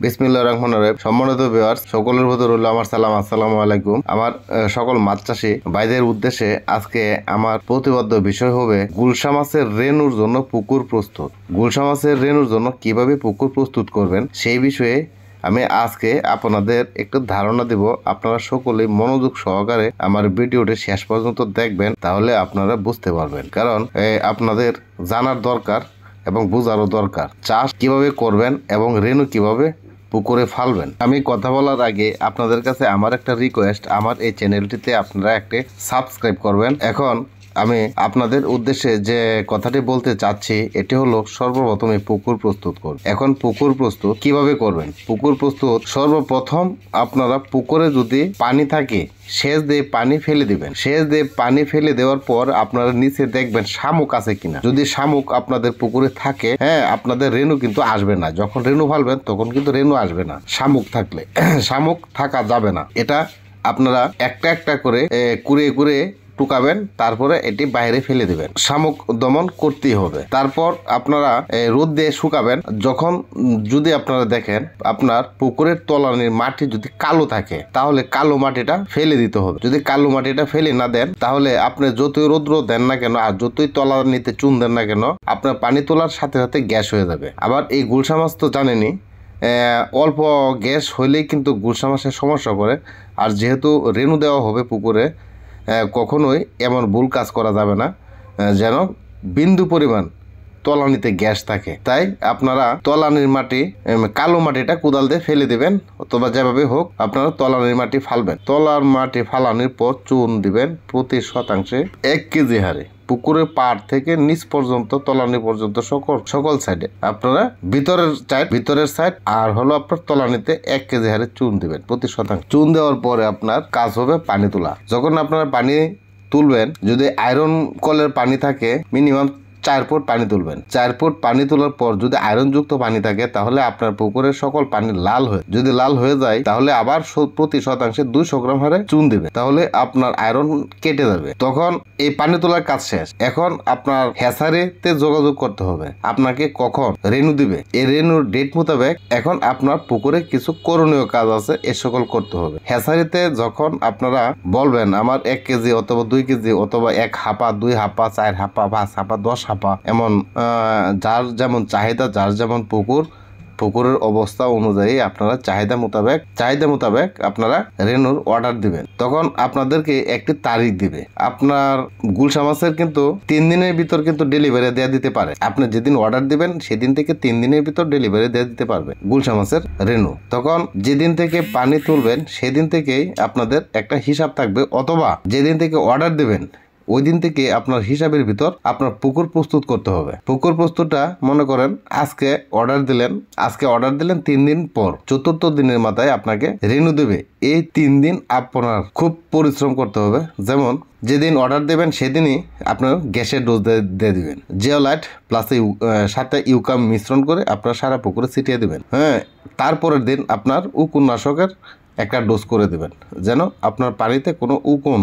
বিসমিল্লাহির রহমানির রহিম। সম্মানিত ভিউয়ার্স, সকলের প্রতি রইল আমার সালাম। আসসালামু আলাইকুম। আমার সকল মাছ চাষী ভাইদের উদ্দেশ্যে আজকে আমার প্রতিপাদ্য বিষয় হবে গুলশা মাছের রেনুর জন্য পুকুর প্রস্তুত। গুলশা মাছের রেনুর জন্য কিভাবে পুকুর প্রস্তুত করবেন সেই বিষয়ে আমি আজকে আপনাদের একটু ধারণা দেব। আপনারা সকলেই মনোযোগ সহকারে আমার ভিডিওটি শেষ পর্যন্ত দেখবেন, তাহলে আপনারা বুঝতে পারবেন। কারণ আপনাদের জানার দরকার এবং বোঝারও দরকার চাষ কিভাবে করবেন এবং রেনু কিভাবে পুকুরে ফালবেন। আমি কথা বলার আগে আপনাদের কাছে আমার একটা রিকোয়েস্ট, আমার এই চ্যানেলটিতে আপনারা একটা সাবস্ক্রাইব করবেন। এখন আমি আপনাদের উদ্দেশ্যে যে কথাটি বলতে চাচ্ছি এটি হলো সর্বপ্রথমে পুকুর প্রস্তুত করুন। এখন পুকুর প্রস্তুত কিভাবে করবেন? পুকুর প্রস্তুত সর্বপ্রথম আপনারা পুকুরে যদি পানি থাকে সেচ দিয়ে পানি ফেলে দিবেন। সেচ দিয়ে পানি ফেলে দেওয়ার পর আপনারা নিচে দেখবেন শামুক আছে কিনা। যদি শামুক আপনাদের পুকুরে থাকে, আপনাদের রেনু কিন্তু আসবে না। যখন রেনু ফালবেন তখন কিন্তু রেনু আসবে না শামুক থাকলে। শামুক থাকা যাবে না। এটা আপনারা একটা একটা করে কুড়িয়ে কুড়িয়ে টুকাবেন, তারপরে এটি বাইরে ফেলে দিবেন। শামুক দমন করতেই হবে। তারপর আপনারা রোদ দিয়ে শুকাবেন। যখন যদি আপনারা দেখেন আপনার পুকুরের তলানির মাটি যদি কালো থাকে, তাহলে কালো মাটিটা ফেলে দিতে হবে। যদি কালো মাটিটা ফেলে না দেন, তাহলে আপনি যতই রৌদ্র দেন না কেন আর যতই তলানিতে চুন দেন না কেন, আপনার পানি তোলার সাথে সাথে গ্যাস হয়ে যাবে। আবার এই গুলশা মাছ তো জানেনই, অল্প গ্যাস হইলেই কিন্তু গুলশা মাছের সমস্যা করে। আর যেহেতু রেনু দেওয়া হবে পুকুরে, কখনোই এমন ভুল কাজ করা যাবে না যেন বিন্দু পরিমাণ তলানিতে গ্যাস থাকে। তাই আপনারা তলানির মাটি, কালো মাটিটা কোদাল দিয়ে ফেলে দিবেন, অথবা যেভাবে হোক আপনারা তলানির মাটি ফালবেন। তলার মাটি ফালানোর পর চুন দিবেন প্রতি শতাংশে 1 কেজি হারে। পুকুরের পাড় থেকে নিচ পর্যন্ত, তলানি পর্যন্ত সকল সাইডে আপনারা ভিতরের সাইড আর হলো আপনার তলানিতে 1 কেজি হারে চুন দিবেন প্রতি শতাংশ। চুন দেওয়ার পরে আপনার কাজ হবে পানি তোলা। যখন আপনারা পানি তুলবেন, যদি আয়রন কলের পানি থাকে মিনিমাম 4 ফুট পানি তুলবেন। 4 ফুট পানি তোলার পর যদি আয়রন যুক্ত পানি থাকে, তাহলে আপনার পুকুরের সকল পানি যদি লাল হয়ে যায়, তাহলে আবার প্রতি শতাংশে 200 গ্রাম হারে চুন দিবে। তাহলে আপনার আয়রন কেটে যাবে। তখন এই পানি তোলার কাজ শেষ। এখন আপনার হ্যাচারিতে যোগাযোগ করতে হবে আপনাকে কখন রেনু দিবে। এই রেনুর ডেট মোতাবেক এখন আপনার পুকুরে কিছু করণীয় কাজ আছে, এ সকল করতে হবে। হ্যাচারিতে যখন আপনারা বলবেন আমার 1 কেজি অথবা 2 কেজি অথবা 1 হাপা, 2 হাপা, 4 হাপা, 5 হাপা, 10 হাপা, এমন যার যেমন চাহিদা, যার যেমন পুকুরের অবস্থা অনুযায়ী আপনারা চাহিদা মোতাবেক আপনারা রেনুর অর্ডার দিবেন। তখন আপনাদেরকে একটি তারিখ দিবে। আপনার গুলশা মাছের কিন্তু 3 দিনের ভিতর কিন্তু ডেলিভারি দেওয়া দিতে পারে। আপনি যেদিন অর্ডার দিবেন সেদিন থেকে 3 দিনের ভিতর ডেলিভারি দেওয়া দিতে পারবে গুলশা মাছের রেনু। তখন যেদিন থেকে পানি তুলবেন সেদিন থেকেই আপনাদের একটা হিসাব থাকবে, অথবা যেদিন থেকে অর্ডার দিবেন ওই দিন থেকে আপনার হিসাবের ভিতর আপনার পুকুর প্রস্তুত করতে হবে। পুকুর প্রস্তুতটা মনে করেন আজকে অর্ডার দিলেন 3 দিন পর 4th দিনের মাথায় আপনাকে রেনু দেবে। এই 3 দিন আপনার খুব পরিশ্রম করতে হবে। যেমন যেদিন অর্ডার দেবেন সেদিনই আপনার গ্যাসের ডোজ দিয়ে দিবেন। জিওলাইট প্লাস সাথে ইউকাম মিশ্রণ করে আপনার সারা পুকুরে ছিটিয়ে দিবেন। তারপরের দিন আপনার উকুননাশকের একটা ডোজ করে দিবেন, যেন আপনার পানিতে কোনো উকুন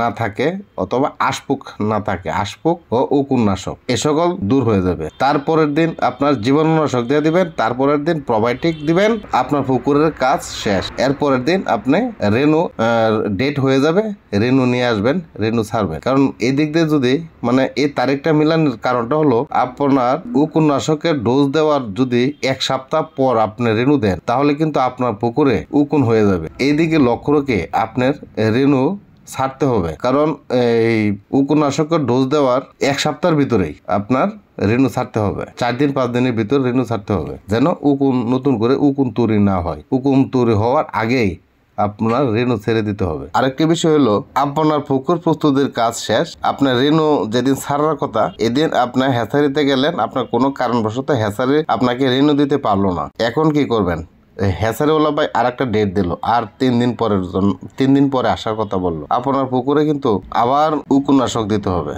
না থাকে অথবা আশপুক না থাকে। আশপুক ও উকুননাশক এ সকল দূর হয়ে যাবে। তারপরের দিন আপনার জীবাণুনাশক দিয়ে দিবেন। তারপরের দিন প্রোবায়োটিক দিবেন। আপনার পুকুরের কাজ শেষ। এরপরের দিন আপনি রেনু ডেট হয়ে যাবে, রেনু নিয়ে আসবেন, রেনু ছাড়বেন। কারণ এই দিক দিয়ে যদি এই তারিখটা মিলানোর কারণটা হলো আপনার উকুননাশকের ডোজ দেওয়ার যদি 1 সপ্তাহ পর আপনি রেনু দেন, তাহলে কিন্তু আপনার পুকুরে উকুন হয়ে যাবে। এইদিকে লক্ষ্য রেখে আপনার রেনু ছাড়তে হবে। কারণ এই উকুননাশকের ডোজ দেওয়ার 1 সপ্তাহের ভিতরেই আপনার রেনু ছাড়তে হবে। 4 দিন 5 দিনের ভিতর রেনু ছাড়তে হবে, যেন নতুন করে উকুন তৈরি না হয়। উকুন তৈরি হওয়ার আগেই আপনার রেনু ছেড়ে দিতে হবে। আরেকটি বিষয় হলো আপনার পুকুর প্রস্তুতির কাজ শেষ। আপনার রেনু যেদিন ছাড়ার কথা, এদিন আপনার হ্যাচারিতে গেলেন, আপনার কোনো কারণবশত হ্যাচারি আপনাকে রেনু দিতে পারলো না। এখন কি করবেন? হ্যাচারিওয়ালা ভাই আর একটা ডেট দিল, আর 3 দিন পরে আসার কথা বললো। আপনার পুকুরে কিন্তু আবার উকুননাশক দিতে হবে।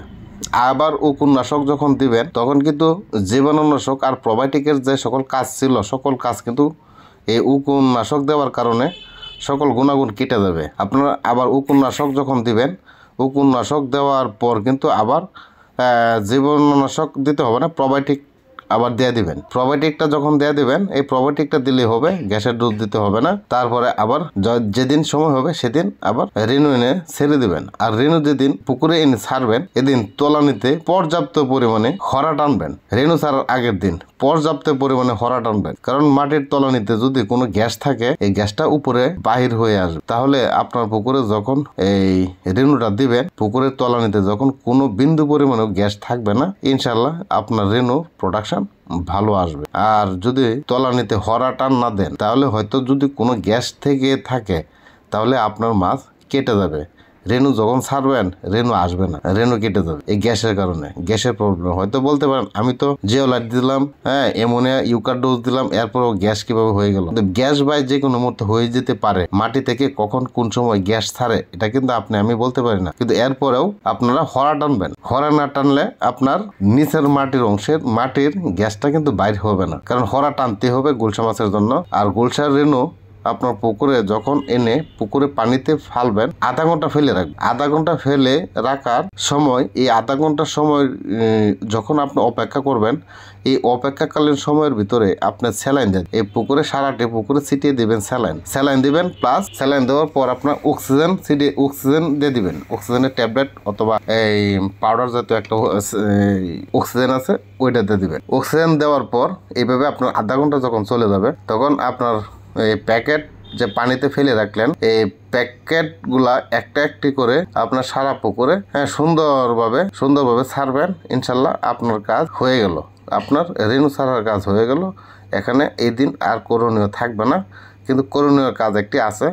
আবার উকুননাশক যখন দিবেন তখন কিন্তু জীবাণুনাশক আর প্রোবায়োটিকের যে সকল কাজ ছিল, সকল কাজ কিন্তু এই উকুননাশক দেওয়ার কারণে সকল গুণাগুণ কেটে যাবে। আপনারা আবার উকুননাশক যখন দিবেন, উকুননাশক দেওয়ার পর কিন্তু আবার জীবাণুনাশক দিতে হবে না, প্রোবায়োটিক আবার দিয়ে দিবেন। প্রোবায়োটিকটা যখন দিয়ে দিবেন, এই প্রোবায়োটিকটা দিলেই হবে, গ্যাসের ডোজ দিতে হবে না। তারপরে আবার যেদিন সময় হবে সেদিন আবার রেনু এনে ছেড়ে দিবেন। আর রেনু যেদিন পুকুরে এনে ছাড়বেন, এদিন তলানিতে পর্যাপ্ত পরিমাণে খরা টানবেন। রেনু ছাড়ার আগের দিন পর্যাপ্ত পরিমাণে খরা টানবেন, কারণ মাটির তলানিতে যদি কোনো গ্যাস থাকে, এই গ্যাসটা উপরে বাহির হয়ে আসবে। তাহলে আপনার পুকুরে যখন এই রেনুটা দিবেন, পুকুরের তলানিতে যখন কোনো বিন্দু পরিমাণে গ্যাস থাকবে না, ইনশাল্লাহ আপনার রেনু প্রোডাকশন ভালো আসবে। আর যদি তলানিতে হরা টান না দেন, তাহলে হয়তো যদি কোনো গ্যাস থেকে থাকে, তাহলে আপনার মাছ কেটে যাবে। রেনু যখন ছাড়বেন, রেনু আসবে না, রেনু কেটে যাবে এই গ্যাসের কারণে। গ্যাসের প্রবলেম হয়তো বলতে পারেন, আমি তো জিওলাইট দিলাম, হ্যাঁ, অ্যামোনিয়া ইউকার ডোজ দিলাম, এরপরও গ্যাস কিভাবে হয়ে গেল? গ্যাস বাই যে কোনো মুহূর্তে হয়ে যেতে পারে। মাটি থেকে কখন কোন সময় গ্যাস ছাড়ে এটা কিন্তু আমি বলতে পারি না। কিন্তু এরপরেও আপনারা হরা টানবেন। হরা না টানলে আপনার নিচের মাটির গ্যাসটা কিন্তু বাইর হবে না, কারণ হরা টানতে হবে গুলশা মাছের জন্য। আর গুলশার রেনু আপনার পুকুরে যখন এনে পুকুরে পানিতে ফালবেন, আধা ঘন্টা ফেলে রাখবেন। আধা ঘন্টা ফেলে রাখার সময়, এই আধা ঘন্টার সময় যখন আপনি অপেক্ষা করবেন, এই অপেক্ষাকালীন সময়ের ভিতরে আপনি স্যালাইন দেন। এই পুকুরে সারাটি পুকুরে ছিটিয়ে দিবেন স্যালাইন দিবেন। প্লাস স্যালাইন দেওয়ার পর আপনার অক্সিজেন দিয়ে দিবেন। অক্সিজেনের ট্যাবলেট অথবা এই পাউডার জাতীয় একটা অক্সিজেন আছে, ওইটা দিয়ে দিবেন। অক্সিজেন দেওয়ার পর এইভাবে আপনার আধা ঘন্টা যখন চলে যাবে, তখন আপনার এই প্যাকেট যে পানিতে ফেলে রাখলেন, এই প্যাকেট গুলা একটা একটি করে আপনার সারা পুকুরে সুন্দরভাবে ছাড়বেন। ইনশাল্লাহ আপনার কাজ হয়ে গেল, আপনার রেনু ছাড়ার কাজ হয়ে গেল। এখানে এই দিন আর করণীয় থাকবে না। কিন্তু করণীয় কাজ একটি আছে,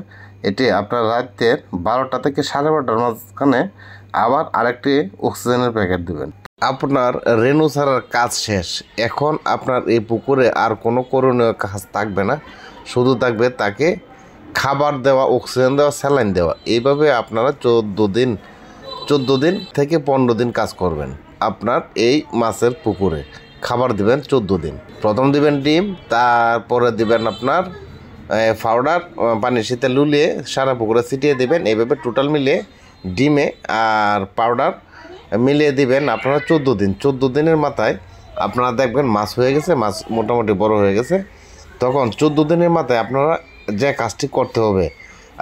এটি আপনার রাতের 12টা থেকে 12:30টার মাঝখানে আবার আরেকটি অক্সিজেনের প্যাকেট দিবেন। আপনার রেনু ছাড়ার কাজ শেষ। এখন আপনার এই পুকুরে আর কোনো করণীয় কাজ থাকবে না, শুধু থাকবে তাকে খাবার দেওয়া, অক্সিজেন দেওয়া, স্যালাইন দেওয়া। এইভাবে আপনারা 14 দিন থেকে 15 দিন কাজ করবেন। আপনার এই মাছের পুকুরে খাবার দিবেন 14 দিন। প্রথম দিবেন ডিম, তারপরে দিবেন আপনার পাউডার, পানির সাথে লুলিয়ে সারা পুকুরে ছিটিয়ে দিবেন। এইভাবে টোটাল মিলিয়ে ডিমে আর পাউডার মিলিয়ে দিবেন আপনারা 14 দিন। 14 দিনের মাথায় আপনারা দেখবেন মাছ হয়ে গেছে, মাছ মোটামুটি বড় হয়ে গেছে। তখন 14 দিনের মাথায় আপনারা যে কাজটি করতে হবে,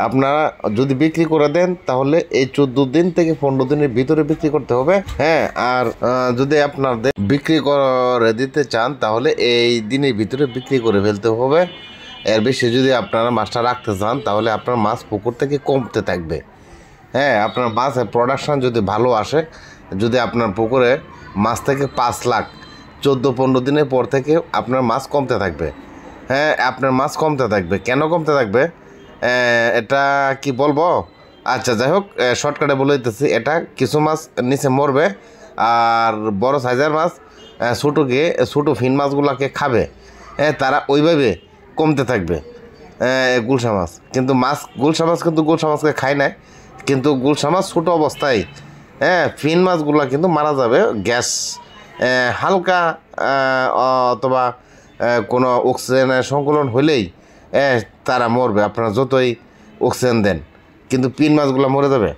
আপনারা যদি বিক্রি করে দেন, তাহলে এই 14 দিন থেকে 15 দিনের ভিতরে বিক্রি করতে হবে। হ্যাঁ, আর যদি আপনাদের বিক্রি করে দিতে চান, তাহলে এই দিনের ভিতরে বিক্রি করে ফেলতে হবে। এর বেশি যদি আপনারা মাছটা রাখতে চান, তাহলে আপনার মাছ পুকুর থেকে কমতে থাকবে। হ্যাঁ, আপনার মাছের প্রোডাকশান যদি ভালো আসে, যদি আপনার পুকুরে মাছ থেকে 5 লাখ 14-15 দিনের পর থেকে আপনার মাছ কমতে থাকবে। হ্যাঁ, আপনার মাছ কমতে থাকবে। কেন কমতে থাকবে এটা কি বলবো? আচ্ছা, যাই হোক, শর্টকাটে বলে দিতেছি। এটা কিছু মাছ নিচে মরবে, আর বড় সাইজের মাছ ছোটো ফিন মাছগুলোকে খাবে। হ্যাঁ, তারা ওইভাবে কমতে থাকবে গুলশা মাছ। কিন্তু গুলশা মাছ কিন্তু গুলশা মাছকে খায় না, কিন্তু গুলশা মাছ ছোটো অবস্থায়, হ্যাঁ, ফিন মাছগুলো কিন্তু মারা যাবে। গ্যাস হালকা অথবা কোনো অক্সিজেনের সংকলন হলেই তারা মরবে, আপনারা যতই অক্সিজেন দেন। কিন্তু পিন মাছগুলো মরে যাবে,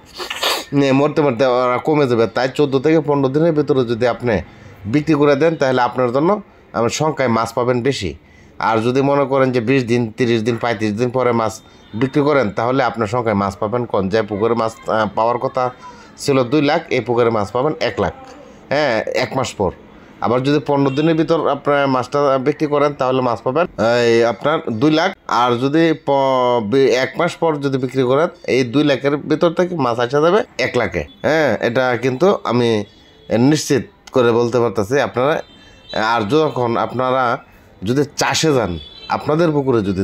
মরতে ওরা কমে যাবে। তাই 14 থেকে 15 দিনের ভিতরে যদি আপনি বিক্রি করে দেন, তাহলে আপনার জন্য আমার সংখ্যায় মাছ পাবেন বেশি। আর যদি মনে করেন যে 20 দিন, 30 দিন, 35 দিন পরে মাছ বিক্রি করেন, তাহলে আপনার সংখ্যায় মাছ পাবেন কম। যে পুকুরে মাছ পাওয়ার কথা ছিল 2 লাখ, এই পুকুরে মাছ পাবেন 1 লাখ। হ্যাঁ, 1 মাস পর। আবার যদি 15 দিনের ভিতর আপনার মাছটা বিক্রি করেন, তাহলে মাছ পাবেন আপনার 2 লাখ। আর যদি 1 মাস পর যদি বিক্রি করেন, এই 2 লাখের ভিতর থেকে মাছ আসা যাবে 1 লাখে। হ্যাঁ, এটা কিন্তু আমি নিশ্চিত করে বলতে পারতেছি আপনারা। আর যখন আপনারা যদি চাষে যান, আপনাদের পুকুরে যদি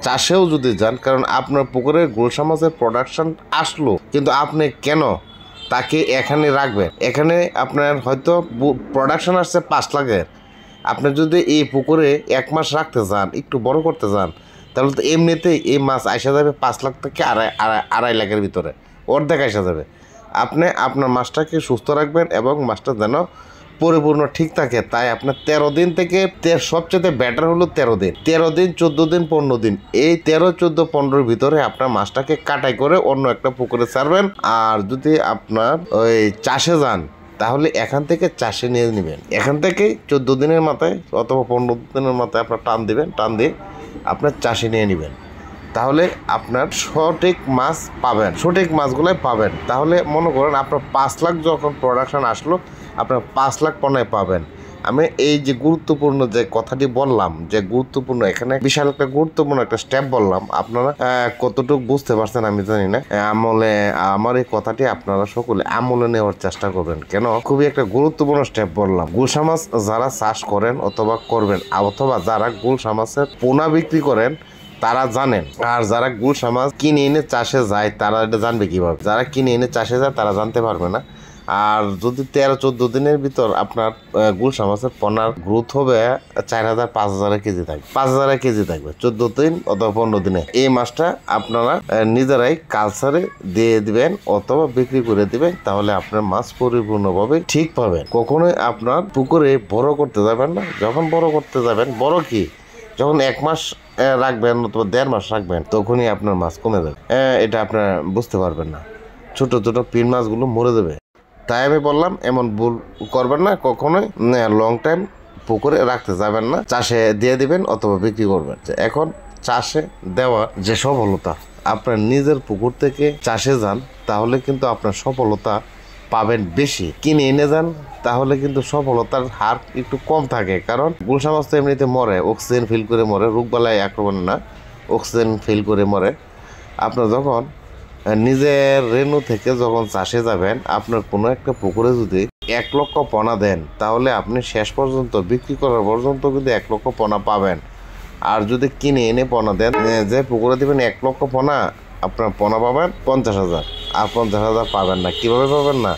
চাষেও যদি যান, কারণ আপনার পুকুরে গুলশা মাছের প্রোডাকশন আসলো, কিন্তু আপনি কেন তাকে এখানে রাখবেন? এখানে আপনার হয়তো প্রোডাকশন আসছে 5 লাখের, আপনি যদি এই পুকুরে 1 মাস রাখতে চান, একটু বড় করতে চান, তাহলে তো এমনিতেই এই মাছ আসা যাবে 5 লাখ থেকে আড়াই লাখের ভিতরে, অর্ধেক আসা যাবে। আপনি আপনার মাছটাকে সুস্থ রাখবেন এবং মাছটা যেন পরিপূর্ণ ঠিক থাকে। তাই আপনার 13 দিন থেকে সবচেয়ে বেটার হলো 13 দিন, 14 দিন, 15 দিন। এই 13, 14, 15-র ভিতরে আপনার মাছটাকে কাটাই করে অন্য একটা পুকুরে ছাড়বেন। আর যদি আপনার ওই চাষে যান, তাহলে এখান থেকে চাষে নিয়ে নেবেন। এখান থেকেই 14 দিনের মাথায় অথবা 15 দিনের মাথায় আপনার টান দিবেন, টান দিয়ে আপনার চাষে নিয়ে নেবেন। তাহলে আপনার সঠিক মাছ পাবেন, সঠিক মাছগুলোই পাবেন। তাহলে মনে করেন আপনার 5 লাখ যখন প্রোডাকশন আসলো, আপনার 5 লাখ পণ্যই পাবেন। আমি এই যে গুরুত্বপূর্ণ যে কথাটি বললাম, যে গুরুত্বপূর্ণ এখানে বিশাল একটা গুরুত্বপূর্ণ একটা স্টেপ বললাম, আপনারা কতটুকু বুঝতে পারছেন আমি জানি না। আমলে আমার এই কথাটি আপনারা সকলে আমলে নেওয়ার চেষ্টা করবেন, কেন খুবই একটা গুরুত্বপূর্ণ স্টেপ বললাম। গুলশা মাছ যারা চাষ করেন অথবা করবেন, অথবা যারা গুলশা মাছের পোনা বিক্রি করেন তারা জানেন। আর যারা গুলশা মাছ কিনে এনে চাষে যায় তারা এটা জানবে কিভাবে? যারা কিনে এনে চাষে যায় তারা জানতে পারবে না। আর যদি 13-14 দিনের ভিতর আপনার গুলশা মাছের পোনার গ্রোথ হবে 4000-5000 কেজি থাকবে, 5000 কেজি থাকবে 14 দিন অথবা 15 দিনে। এই মাছটা আপনারা নিজেরাই কালচারে দিয়ে দিবেন অথবা বিক্রি করে দিবেন, তাহলে আপনার মাছ পরিপূর্ণভাবে ঠিক পাবেন। কখনোই আপনার পুকুরে বড় করতে যাবেন না। যখন বড় করতে যাবেন, বড় কি যখন 1 মাস রাখবেন অথবা 1.5 মাস রাখবেন, তখনই আপনার মাছ কমে যাবে। এটা আপনার বুঝতে পারবেন না, ছোট ছোট পিন মাছগুলো মরে যাবে। তাই আমি বললাম এমন ভুল করবেন না, কখনোই লং টাইম পুকুরে রাখতে যাবেন না, চাষে দিয়ে দিবেন অথবা বিক্রি করবেন। এখন চাষে দেওয়ার যে সফলতা, আপনার নিজের পুকুর থেকে চাষে যান তাহলে কিন্তু আপনার সফলতা পাবেন বেশি। কিনে এনে যান তাহলে কিন্তু সফলতার হার একটু কম থাকে, কারণ গুলশা মাছ তো এমনিতে মরে, অক্সিজেন ফিল করে মরে, রোগবালাই আক্রমণ না, অক্সিজেন ফিল করে মরে। আপনার যখন নিজের রেনু থেকে যখন চাষে যাবেন, আপনার কোনো একটা পুকুরে যদি 1 লক্ষ পোনা দেন, তাহলে আপনি শেষ পর্যন্ত বিক্রি করার পর্যন্ত কিন্তু 1 লক্ষ পোনা পাবেন। আর যদি কিনে এনে পোনা দেন, যে পুকুরে দেবেন 1 লক্ষ পোনা, আপনার পোনা পাবেন 50,000, আর 50,000 পাবেন না। কিভাবে পাবেন না?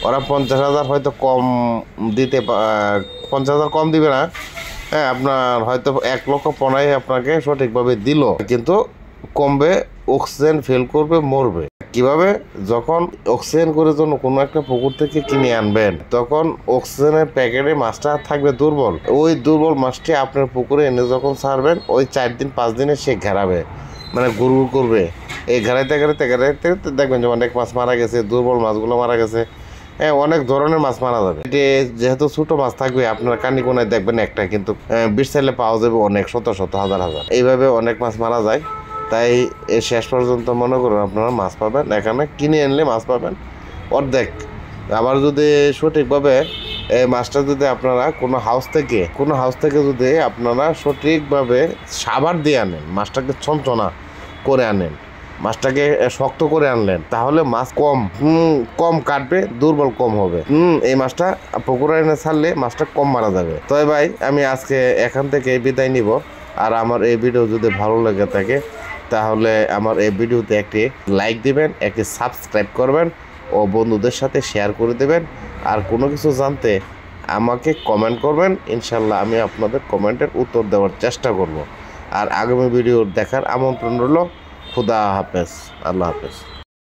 ওরা 50,000 হয়তো কম দিতে, 50,000 কম দিবে না। হ্যাঁ, আপনার হয়তো 1 লক্ষ পোনাই আপনাকে সঠিকভাবে দিল, কিন্তু কমবে, অক্সিজেন ফেল করবে, মরবে। কিভাবে? যখন অক্সিজেন করে জন্য কোনো একটা পুকুর থেকে কিনে আনবেন, তখন অক্সিজেনের প্যাকেটে মাছটা থাকবে দুর্বল। ওই দুর্বল মাছটি আপনার পুকুরে এনে যখন ছাড়বেন, ওই 4-5 দিনে সে ঘেরাবে, মানে গুড় করবে। এই ঘেরাইতে ঘেরাইতে ঘেরাইতে দেখবেন যে অনেক মাছ মারা গেছে, দুর্বল মাছগুলো মারা গেছে। হ্যাঁ, অনেক ধরনের মাছ মারা যাবে। যেহেতু ছোট মাছ থাকবে, আপনার কানি কোনায় দেখবেন একটা, কিন্তু বিষ চাইলে পাওয়া যাবে অনেক, শত শত, হাজার হাজার। এইভাবে অনেক মাছ মারা যায়। তাই এই শেষ পর্যন্ত মনে করুন আপনারা মাছ পাবেন, এখানে কিনে আনলে মাছ পাবেন অর্ধেক। আবার যদি সঠিকভাবে এই মাছটা যদি আপনারা কোনো হাউস থেকে যদি আপনারা সঠিকভাবে সাবার দিয়ে আনেন, মাছটাকে ছনছনা করে আনেন, মাছটাকে শক্ত করে আনলেন, তাহলে মাছ কম কাটবে, দুর্বল কম হবে। এই মাছটা পুকুরে এনে ছাড়লে মাছটা কম মারা যাবে। তবে ভাই, আমি আজকে এখান থেকে বিদায় নিব। আর আমার এই ভিডিও যদি ভালো লেগে থাকে, তাহলে আমার এই ভিডিওতে একটি লাইক দিবেন, একটি সাবস্ক্রাইব করবেন ও বন্ধুদের সাথে শেয়ার করে দেবেন। আর কোনো কিছু জানতে আমাকে কমেন্ট করবেন, ইনশাল্লাহ আমি আপনাদের কমেন্টের উত্তর দেওয়ার চেষ্টা করব। আর আগামী ভিডিও দেখার আমন্ত্রণ রইল। খুদা হাফেজ, আল্লাহ হাফেজ।